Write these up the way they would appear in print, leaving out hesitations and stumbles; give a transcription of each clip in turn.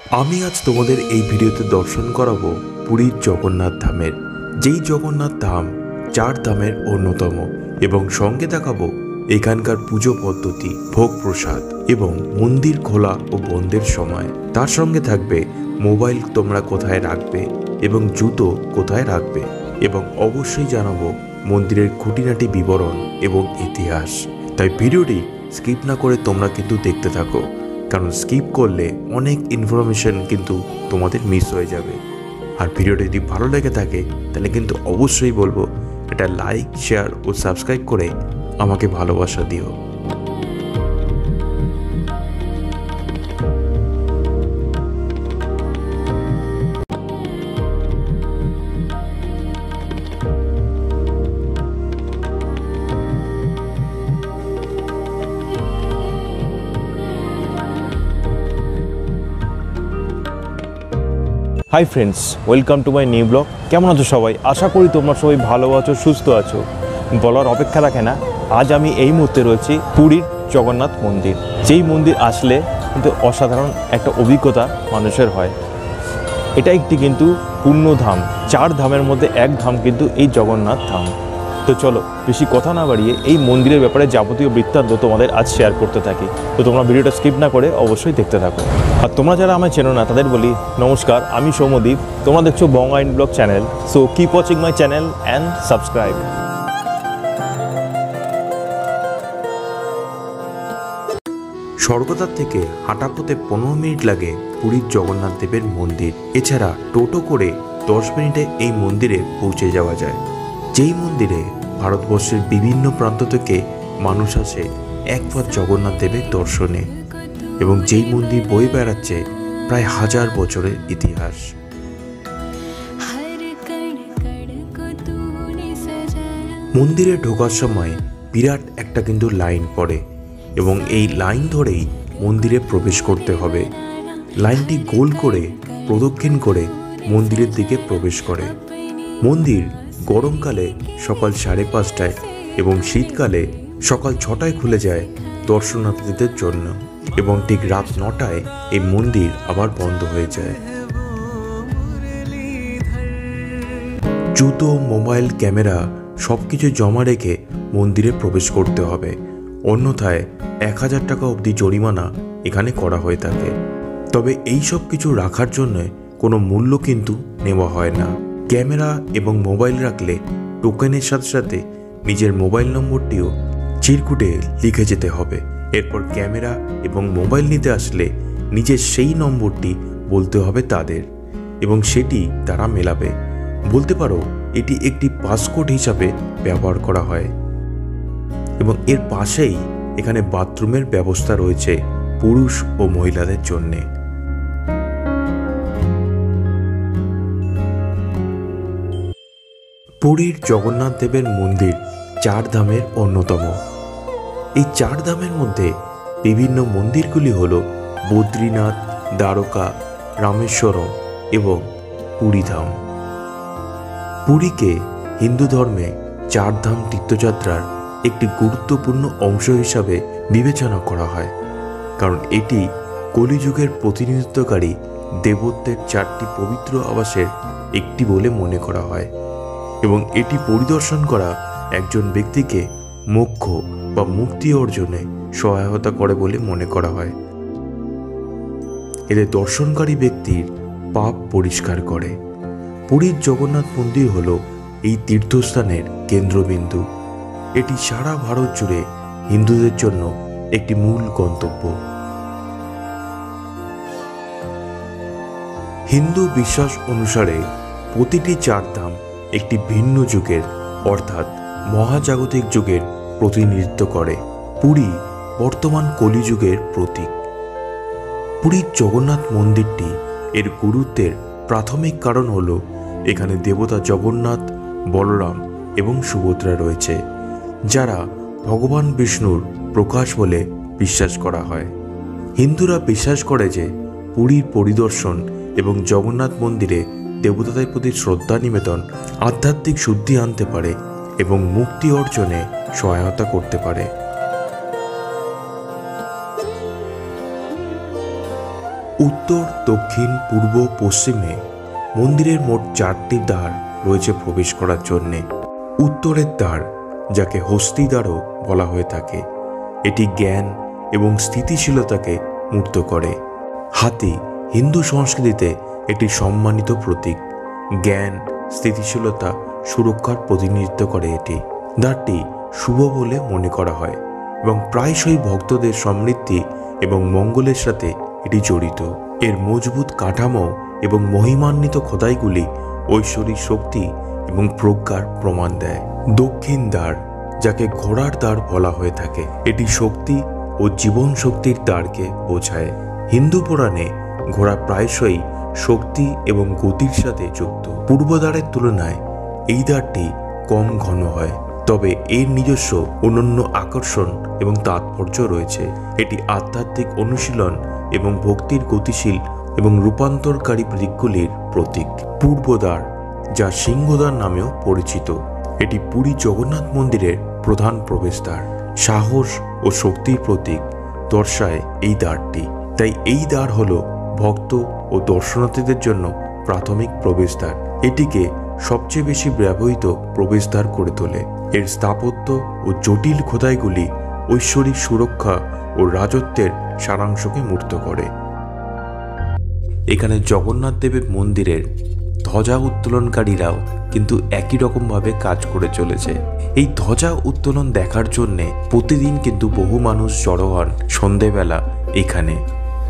আমি আজ তোমাদের এই ভিডিওতে দর্শন করাবো পুরীর জগন্নাথ ধামের, যেই জগন্নাথ ধাম চার ধামের অন্যতম, এবং সঙ্গে দেখাবো এখানকার পুজো পদ্ধতি, ভোগ প্রসাদ এবং মন্দির খোলা ও বন্ধের সময়। তার সঙ্গে থাকবে মোবাইল তোমরা কোথায় রাখবে এবং জুতো কোথায় রাখবে, এবং অবশ্যই জানাবো মন্দিরের খুঁটিনাটি বিবরণ এবং ইতিহাস। তাই ভিডিওটি স্কিপ না করে তোমরা কিন্তু দেখতে থাকো, কারণ স্কিপ করলে অনেক ইনফরমেশন কিন্তু তোমাদের মিস হয়ে যাবে। আর ভিডিওটি যদি ভালো লেগে থাকে তাহলে কিন্তু অবশ্যই বলবো এটা লাইক, শেয়ার ও সাবস্ক্রাইব করে আমাকে ভালোবাসা দিও। Hi friends, welcome to my new blog. কেমন আছো সবাই? আশা করি তোমরা সবাই ভালো আছো, সুস্থ আছো। বলার অপেক্ষা রাখে না, আজ আমি এই মুহূর্তে রয়েছি পুরীর জগন্নাথ মন্দির। যেই মন্দির আসলে কিন্তু অসাধারণ একটা অভিজ্ঞতা মানুষের হয়। এটা একটি কিন্তু পুণ্যধাম, চার ধামের মধ্যে এক ধাম কিন্তু এই জগন্নাথ ধাম। তো চলো বেশি কথা না বাড়িয়ে এই মন্দিরের ব্যাপারে যাবতীয় বৃত্তান্ত তোমাদের আজ শেয়ার করতে থাকি। তো তোমরা ভিডিওটা স্কিপ না করে অবশ্যই দেখতে থাকো। আর তোমরা যারা আমায় চেনো না তাদের বলি নমস্কার, আমি সৌম্যদীপ। তোমরা দেখছো বঙ্গাইন blog channel. So keep watching my channel and subscribe. Swargadwar থেকে হাঁটা পথে 15 মিনিট লাগে পুরীর জগন্নাথ দেবের মন্দির। এছাড়া টোটো করে 10 মিনিটে এই মন্দিরে পৌঁছে যাওয়া যায়। যেই মন্দিরে ভারতবর্ষের বিভিন্ন প্রান্ত থেকে মানুষ আসে একবার জগন্নাথ দেবের দর্শনে, এবং যেই মন্দির বয়ে বেড়াচ্ছে প্রায় 1000 বছরের ইতিহাস। মন্দিরে ঢোকার সময় বিরাট একটা কিন্তু লাইন পড়ে, এবং এই লাইন ধরেই মন্দিরে প্রবেশ করতে হবে। লাইনটি গোল করে প্রদক্ষিণ করে মন্দিরের দিকে প্রবেশ করে। মন্দির গরমকালে সকাল 5:30টায় এবং শীতকালে সকাল 6টায় খুলে যায় দর্শনার্থীদের জন্য, এবং ঠিক রাত 9টায় এই মন্দির আবার বন্ধ হয়ে যায়। জুতো, মোবাইল, ক্যামেরা সবকিছু জমা রেখে মন্দিরে প্রবেশ করতে হবে, অন্যথায় 1000 টাকা অবধি জরিমানা এখানে করা হয়ে থাকে। তবে এই সব কিছু রাখার জন্য কোনো মূল্য কিন্তু নেওয়া হয় না। ক্যামেরা এবং মোবাইল রাখলে টোকেনের সাথে সাথে নিজের মোবাইল নম্বরটিও চিরকুটে লিখে যেতে হবে। এরপর ক্যামেরা এবং মোবাইল নিতে আসলে নিজের সেই নম্বরটি বলতে হবে তাদের, এবং সেটি তারা মেলাবে। বলতে পারো এটি একটি পাসকোড হিসাবে ব্যবহার করা হয়। এবং এর পাশেই এখানে বাথরুমের ব্যবস্থা রয়েছে পুরুষ ও মহিলাদের জন্যে। পুরীর জগন্নাথ দেবের মন্দির চার ধামের অন্যতম। এই চার ধামের মধ্যে বিভিন্ন মন্দিরগুলি হল বদ্রীনাথ, দ্বারকা, রামেশ্বরম এবং পুরীধাম। পুরীকে হিন্দু ধর্মে চার ধাম তীর্থযাত্রার একটি গুরুত্বপূর্ণ অংশ হিসাবে বিবেচনা করা হয়, কারণ এটি কলিযুগের প্রতিনিধিত্বকারী দেবত্বের 4টি পবিত্র আবাসের একটি বলে মনে করা হয়, এবং এটি পরিদর্শন করা একজন ব্যক্তিকে মোক্ষ বা মুক্তি অর্জনে সহায়তা করে বলে মনে করা হয়। এতে দর্শনকারী ব্যক্তির পাপ পরিষ্কার করে। পুরীর জগন্নাথ মন্দির হল এই তীর্থস্থানের কেন্দ্রবিন্দু। এটি সারা ভারত জুড়ে হিন্দুদের জন্য একটি মূল গন্তব্য। হিন্দু বিশ্বাস অনুসারে প্রতিটি চার ধাম একটি ভিন্ন যুগের অর্থাৎ মহাজাগতিক যুগের প্রতিনিধিত্ব করে। পুরী বর্তমান কলিযুগের প্রতীক। পুরীর জগন্নাথ মন্দিরটি এর গুরুত্বের প্রাথমিক কারণ হল এখানে দেবতা জগন্নাথ, বলরাম এবং সুভদ্রা রয়েছে, যারা ভগবান বিষ্ণুর প্রকাশ বলে বিশ্বাস করা হয়। হিন্দুরা বিশ্বাস করে যে পুরীর পরিদর্শন এবং জগন্নাথ মন্দিরে দেবতাদের প্রতি শ্রদ্ধা নিবেদন আধ্যাত্মিক শুদ্ধি আনতে পারে এবং মুক্তি অর্জনে সহায়তা করতে পারে। উত্তর, দক্ষিণ, পূর্ব, পশ্চিমে মন্দিরের মোট 4টি দ্বার রয়েছে প্রবেশ করার জন্যে। উত্তরের দ্বার, যাকে হস্তি দ্বারও বলা হয়ে থাকে, এটি জ্ঞান এবং স্থিতিশীলতাকে মূর্ত করে। হাতি হিন্দু সংস্কৃতিতে একটি সম্মানিত প্রতীক। জ্ঞান, স্থিতিশীলতা, সুরক্ষার প্রতিনিধিত্ব করে এটি। দ্বারটি শুভ বলে মনে করা হয় এবং প্রায়শই ভক্তদের সমৃদ্ধি এবং মঙ্গলের সাথে এটি জড়িত। এর মজবুত কাঠামো এবং মহিমান্বিত খোদাইগুলি ঐশ্বরিক শক্তি এবং প্রজ্ঞার প্রমাণ দেয়। দক্ষিণ দ্বার, যাকে ঘোড়ার দ্বার বলা হয়ে থাকে, এটি শক্তি ও জীবন শক্তির দ্বারকে বোঝায়। হিন্দু পুরাণে ঘোড়া প্রায়শই শক্তি এবং গতির সাথে যুক্ত। পূর্ব দ্বারের তুলনায় এই দ্বারটি কম ঘন হয়, তবে এর নিজস্ব অনন্য আকর্ষণ এবং তাৎপর্য রয়েছে। এটি আধ্যাত্মিক অনুশীলন এবং ভক্তির গতিশীল এবং রূপান্তরকারী দিকগুলির প্রতীক। পূর্বদ্বার, যা সিংহদ্বার নামেও পরিচিত, এটি পুরী জগন্নাথ মন্দিরের প্রধান প্রবেশদ্বার। সাহস ও শক্তির প্রতীক দর্শায় এই দ্বারটি। তাই এই দ্বার হল ভক্ত ও দর্শনার্থীদের জন্য প্রাথমিক প্রবেশদ্বার। এটিকে সবচেয়ে বেশি ব্যবহৃত প্রবেশদ্বার করে তোলে। এর স্থাপত্য ও জটিল খোদাইগুলি ঐশ্বরিক সুরক্ষা ও রাজত্বের সারাংশকে মূর্ত করে। এখানে জগন্নাথ দেবের মন্দিরের ধ্বজা উত্তোলনকারীরাও কিন্তু একই রকমভাবে কাজ করে চলেছে। এই ধ্বজা উত্তোলন দেখার জন্যে প্রতিদিন কিন্তু বহু মানুষ জড়ো হন সন্ধেবেলা এখানে।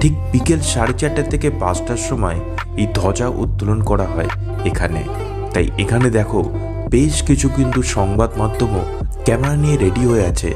ঠিক বিকেল 4:30 থেকে 5টার সময় এই ধ্বজা উত্তোলন করা হয় এখানে। তাই এখানে দেখো বেশ কিছু কিন্তু সংবাদ মাধ্যমও ক্যামেরা নিয়ে রেডি হয়ে আছে,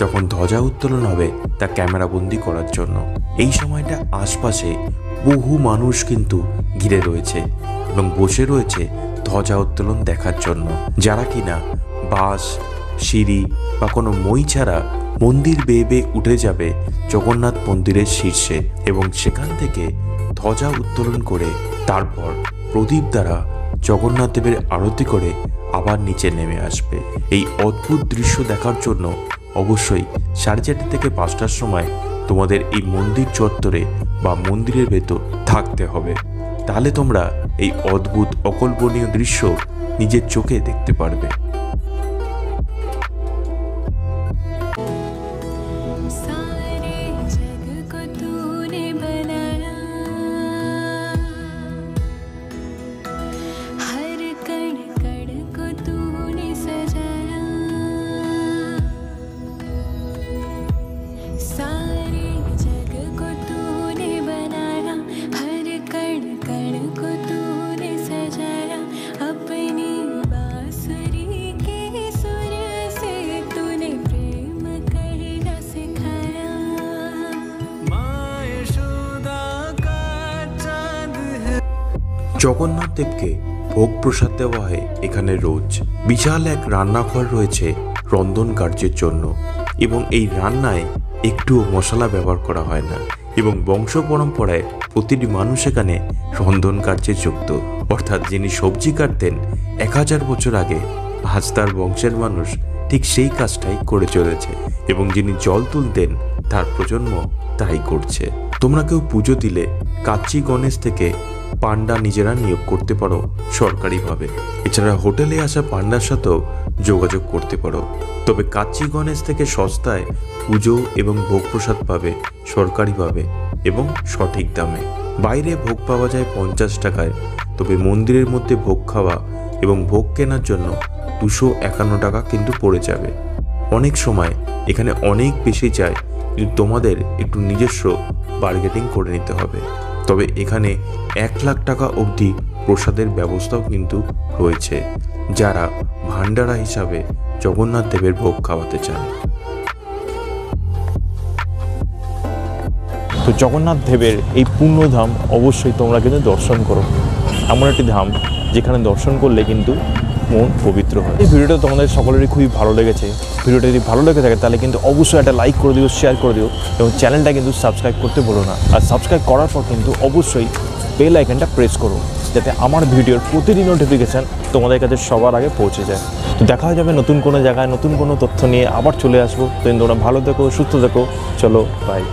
যখন ধ্বজা উত্তোলন হবে তা ক্যামেরাবন্দি করার জন্য। এই সময়টা আশপাশে বহু মানুষ কিন্তু ঘিরে রয়েছে এবং বসে রয়েছে ধ্বজা উত্তোলন দেখার জন্য, যারা কিনা বাস, সিঁড়ি বা কোনো মই ছাড়া মন্দির বেয়ে বেয়ে উঠে যাবে জগন্নাথ মন্দিরের শীর্ষে এবং সেখান থেকে ধ্বজা উত্তোলন করে তারপর প্রদীপ দ্বারা জগন্নাথ দেবের আরতি করে আবার নিচে নেমে আসবে। এই অদ্ভুত দৃশ্য দেখার জন্য অবশ্যই 4:30 থেকে 5টার সময় তোমাদের এই মন্দির চত্বরে বা মন্দিরের ভেতর থাকতে হবে। তাহলে তোমরা এই অদ্ভুত অকল্পনীয় দৃশ্য নিজের চোখে দেখতে পারবে। জগন্নাথ দেবকে ভোগ প্রসাদ দেওয়া হয় এখানে রোজ। বিশাল এক রান্নাঘর রয়েছে রন্ধন কার্যের জন্য এবং এই রান্নায় একটুও মশলা ব্যবহার করা হয় না এবং বংশ পরম্পরায় প্রতিটি মানুষ এখানে রন্ধন কার্যে যুক্ত। অর্থাৎ যিনি সবজি কাটতেন 1000 বছর আগে, আজ তার বংশের মানুষ ঠিক সেই কাজটাই করে চলেছে এবং যিনি জল তুলতেন তার প্রজন্ম তাই করছে। তোমরা কেউ পুজো দিলে কাচ্চি গণেশ থেকে পান্ডা নিজেরা নিয়োগ করতে পারো সরকারিভাবে। এছাড়া হোটেলে আসা পান্ডার সাথেও যোগাযোগ করতে পারো। তবে কাচ্চি গণেশ থেকে সস্তায় পুজো এবং ভোগ প্রসাদ পাবে সরকারিভাবে এবং সঠিক দামে। বাইরে ভোগ পাওয়া যায় 50 টাকায়, তবে মন্দিরের মধ্যে ভোগ খাওয়া এবং ভোগ কেনার জন্য 251 টাকা কিন্তু পড়ে যাবে। অনেক সময় এখানে অনেক বেশি যায়, কিন্তু তোমাদের একটু নিজস্ব বার্গেটিং করে নিতে হবে। তবে এখানে 1 লাখ টাকা অবধি প্রসাদের ব্যবস্থাও কিন্তু রয়েছে, যারা ভান্ডারা হিসাবে জগন্নাথ দেবের ভোগ খাওয়াতে চান। তো জগন্নাথ দেবের এই পুণ্যধাম অবশ্যই তোমরা কিন্তু দর্শন করো। এমন একটি ধাম যেখানে দর্শন করলে কিন্তু মন পবিত্র হয়। এই ভিডিওটা তোমাদের সকলেরই খুবই ভালো লেগেছে। ভিডিওটা যদি ভালো লেগে থাকে তাহলে কিন্তু অবশ্যই একটা লাইক করে দিও, শেয়ার করে দিও এবং চ্যানেলটা কিন্তু সাবস্ক্রাইব করতে বলো না। আর সাবস্ক্রাইব করার পর কিন্তু অবশ্যই বেল আইকনটা প্রেস করো, যাতে আমার ভিডিওর প্রতিটি নোটিফিকেশান তোমাদের কাছে সবার আগে পৌঁছে যায়। তো দেখা হয়ে যাবে নতুন কোনো জায়গায় নতুন কোনো তথ্য নিয়ে, আবার চলে আসবো। তো তোমরা ভালো থেকো, সুস্থ থেকো। চলো বাই।